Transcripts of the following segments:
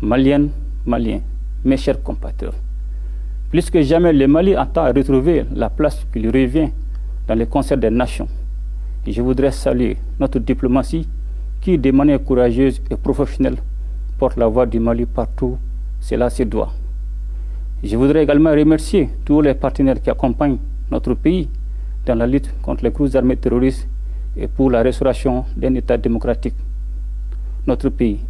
Maliennes, Maliens, mes chers compatriotes, plus que jamais, le Mali entend retrouver la place qui lui revient dans le concert des nations. Et je voudrais saluer notre diplomatie qui, de manière courageuse et professionnelle, porte la voix du Mali partout, cela se doit. Je voudrais également remercier tous les partenaires qui accompagnent notre pays dans la lutte contre les groupes armés terroristes et pour la restauration d'un État démocratique. Notre pays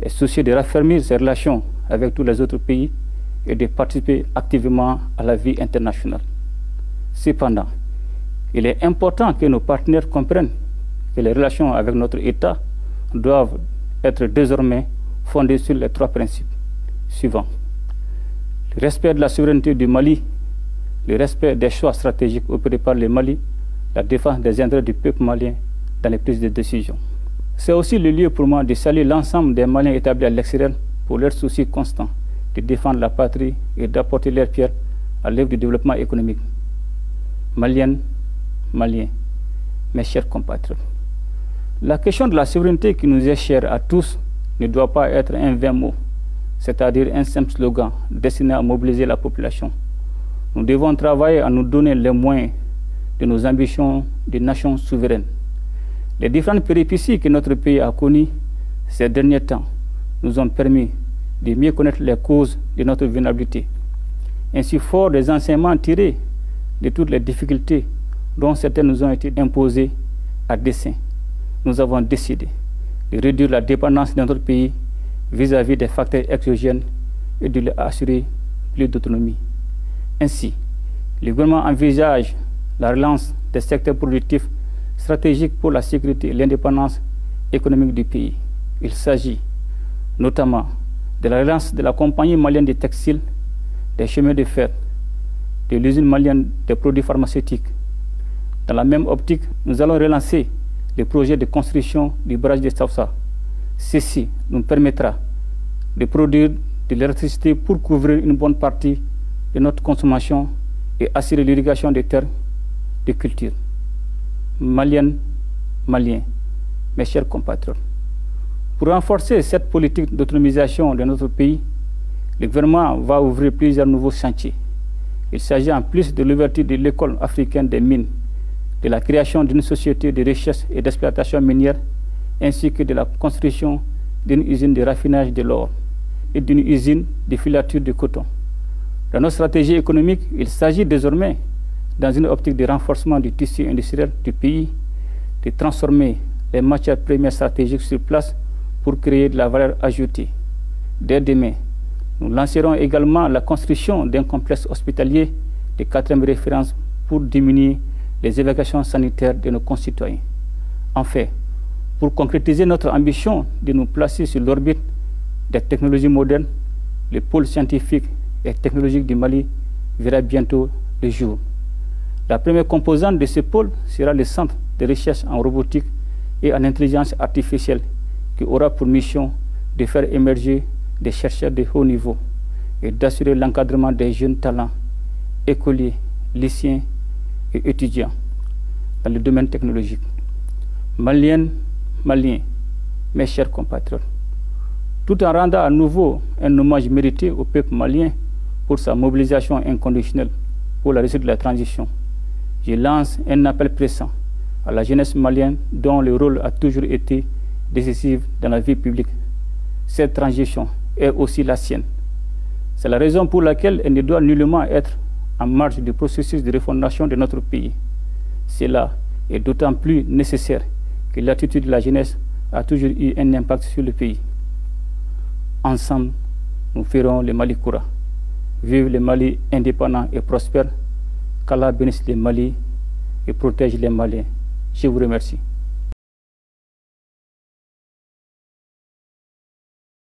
est soucieux de raffermir ses relations avec tous les autres pays et de participer activement à la vie internationale. Cependant, il est important que nos partenaires comprennent que les relations avec notre État doivent être désormais fondées sur les 3 principes suivants. Le respect de la souveraineté du Mali, le respect des choix stratégiques opérés par le Mali, la défense des intérêts du peuple malien dans les prises de décision. C'est aussi le lieu pour moi de saluer l'ensemble des Maliens établis à l'extérieur pour leur souci constant de défendre la patrie et d'apporter leur pierre à l'œuvre du développement économique. Maliennes, Maliens, mes chers compatriotes, la question de la souveraineté qui nous est chère à tous ne doit pas être un vain mot, c'est-à-dire un simple slogan destiné à mobiliser la population. Nous devons travailler à nous donner les moyens de nos ambitions de nation souveraine. Les différentes péripéties que notre pays a connues ces derniers temps nous ont permis de mieux connaître les causes de notre vulnérabilité. Ainsi, fort des enseignements tirés de toutes les difficultés dont certaines nous ont été imposées à dessein, nous avons décidé de réduire la dépendance de notre pays vis-à-vis des facteurs exogènes et de lui assurer plus d'autonomie. Ainsi, le gouvernement envisage la relance des secteurs productifs stratégiques pour la sécurité et l'indépendance économique du pays. Il s'agit notamment de la relance de la compagnie malienne des textiles, des chemins de fer, de l'usine malienne des produits pharmaceutiques. Dans la même optique, nous allons relancer le projet de construction du barrage de Saoussa. Ceci nous permettra de produire de l'électricité pour couvrir une bonne partie de notre consommation et assurer l'irrigation des terres de culture. Maliennes, Maliens, mes chers compatriotes, pour renforcer cette politique d'autonomisation de notre pays, le gouvernement va ouvrir plusieurs nouveaux chantiers. Il s'agit en plus de l'ouverture de l'école africaine des mines, de la création d'une société de recherche et d'exploitation minière, ainsi que de la construction d'une usine de raffinage de l'or et d'une usine de filature de coton. Dans notre stratégie économique, il s'agit désormais, dans une optique de renforcement du tissu industriel du pays, de transformer les matières premières stratégiques sur place pour créer de la valeur ajoutée. Dès demain, nous lancerons également la construction d'un complexe hospitalier de 4e référence pour diminuer les évacuations sanitaires de nos concitoyens. Enfin, pour concrétiser notre ambition de nous placer sur l'orbite des technologies modernes, le pôle scientifique et technologique du Mali verra bientôt le jour. La première composante de ce pôle sera le centre de recherche en robotique et en intelligence artificielle qui aura pour mission de faire émerger des chercheurs de haut niveau et d'assurer l'encadrement des jeunes talents, écoliers, lycéens et étudiants dans le domaine technologique. Maliennes, Maliens, mes chers compatriotes, tout en rendant à nouveau un hommage mérité au peuple malien pour sa mobilisation inconditionnelle pour la réussite de la transition, je lance un appel pressant à la jeunesse malienne dont le rôle a toujours été décisif dans la vie publique. Cette transition est aussi la sienne. C'est la raison pour laquelle elle ne doit nullement être en marge du processus de refondation de notre pays. Cela est d'autant plus nécessaire que l'attitude de la jeunesse a toujours eu un impact sur le pays. Ensemble, nous ferons le Mali Koura. Vive le Mali indépendant et prospère. Qu'Allah bénisse le Mali et protège les Maliens. Je vous remercie.